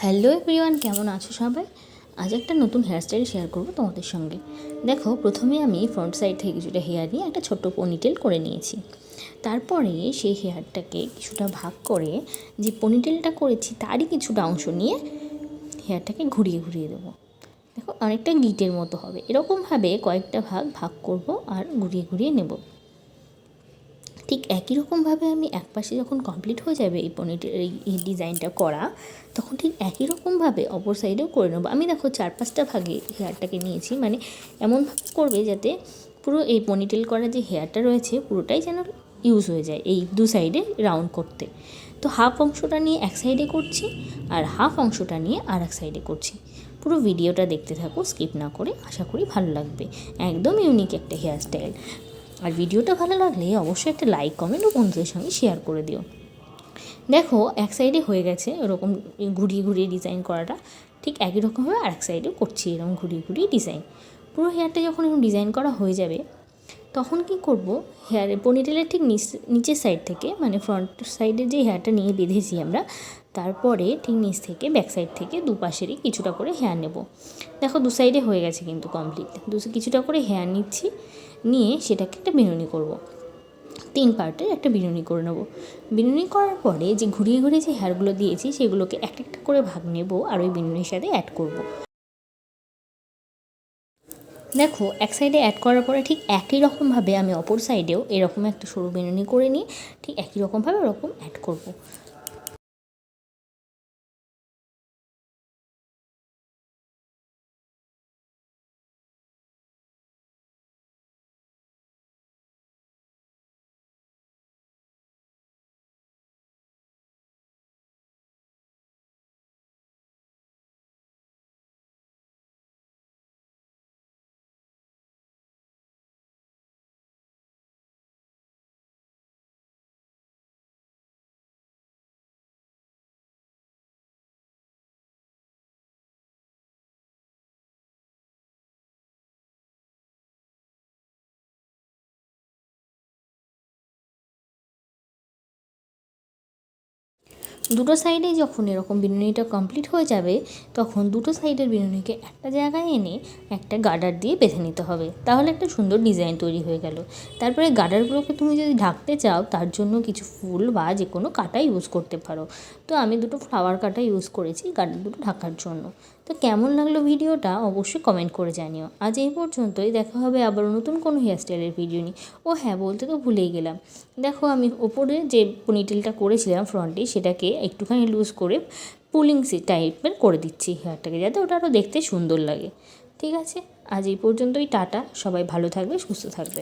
Hello everyone, কেমন আছো সবাই? আজ একটা নতুন হেয়ারস্টাইল শেয়ার করবো তোমাদের সঙ্গে। দেখো, প্রথমে আমি ফ্রন্ট সাইড থেকে কিছুটা হেয়ার নিয়ে একটা ছোট্ট পনিটেল করে নিয়েছি। তারপরে সেই হেয়ারটাকে কিছুটা ভাগ করে যে পনিটেলটা করেছি তারই কিছুটা অংশ নিয়ে হেয়ারটাকে ঘুরিয়ে ঘুরিয়ে দেবো। দেখো, অনেকটা গিটের মতো হবে। এরকমভাবে কয়েকটা ভাগ ভাগ করব আর ঘুরিয়ে ঘুরিয়ে নেব। ঠিক একই রকমভাবে আমি এক পাশে যখন কমপ্লিট হয়ে যাবে এই ডিজাইনটা করা, তখন ঠিক একই রকমভাবে অপর সাইডেও করে নেবো। আমি দেখো 4-5টা ভাগে হেয়ারটাকে নিয়েছি, মানে এমনভাবে করবে যাতে পুরো এই পনিটেল করা যে হেয়ারটা রয়েছে পুরোটাই যেন ইউজ হয়ে যায় এই দু সাইডে রাউন্ড করতে। তো হাফ অংশটা নিয়ে এক সাইডে করছি আর হাফ অংশটা নিয়ে আর এক সাইডে করছি। পুরো ভিডিওটা দেখতে থাকো স্কিপ না করে, আশা করি ভালো লাগবে। একদম ইউনিক একটা হেয়ারস্টাইল। আর ভিডিওটা ভালো লাগলে অবশ্যই একটা লাইক, কমেন্ট ও বন্ধুদের সঙ্গে শেয়ার করে দিও। দেখো, এক সাইডে হয়ে গেছে ওরকম ঘুরিয়ে ঘুরিয়ে ডিজাইন করাটা। ঠিক একই রকমভাবে আরেক সাইডেও করছি এরকম ঘুরিয়ে ঘুরিয়ে ডিজাইন। পুরো হেয়ারটা যখন এরকম ডিজাইন করা হয়ে যাবে, তখন কি করব, হেয়ারের পনিটেলের ঠিক নিচের সাইড থেকে, মানে ফ্রন্ট সাইডে যে হেয়ারটা নিয়ে বেঁধেছি আমরা, তারপরে ঠিক নিচ থেকে ব্যাক সাইড থেকে দুপাশেরই কিছুটা করে হেয়ার নেব। দেখো, দু সাইডে হয়ে গেছে কিন্তু কমপ্লিট। কিছুটা করে হেয়ার নিচ্ছি, নিয়ে সেটাকে একটা বিনুনি করব। 3 পার্টের একটা বিনুনি করে নেব। বিনুনি করার পরে যে ঘুরিয়ে ঘুরিয়ে যে হেয়ারগুলো দিয়েছি সেগুলোকে একটা একটা করে ভাগ নেব আর ওই বিনুনির সাথে অ্যাড করব। দেখো, এক সাইডে অ্যাড করার পরে ঠিক একই রকমভাবে আমি অপর সাইডেও এরকম একটা সরু বিনুনি করে নিয়ে ঠিক একই রকমভাবে ওরকম অ্যাড করব। দুটো সাইডেই যখন এরকম বিনুনিটা কমপ্লিট হয়ে যাবে, তখন দুটো সাইডের বিনুনিকে একটা জায়গায় এনে একটা গার্ডার দিয়ে বেঁধে নিতে হবে। তাহলে একটা সুন্দর ডিজাইন তৈরি হয়ে গেল। তারপরে গার্ডারগুলোকে তুমি যদি ঢাকতে চাও, তার জন্য কিছু ফুল বা যে কোনো কাঁটা ইউজ করতে পারো। তো আমি দুটো ফ্লাওয়ার কাঁটা ইউজ করেছি গার্ডার দুটো ঢাকার জন্য। তো কেমন লাগলো ভিডিওটা অবশ্যই কমেন্ট করে জানিও। আজ এই পর্যন্তই, দেখা হবে আবার নতুন কোনো হেয়ারস্টাইলের ভিডিও নিয়ে। ও হ্যাঁ, বলতে তো ভুলেই গেলাম। দেখো, আমি ওপরে যে পনিটেলটা করেছিলাম ফ্রন্টে, সেটাকে একটুখানি লুজ করে পুলিং টাইপের করে দিচ্ছি হেয়ারটাকে, যাতে ওটা আরও দেখতে সুন্দর লাগে। ঠিক আছে, আজ এই পর্যন্তই। টাটা, সবাই ভালো থাকবে, সুস্থ থাকবে।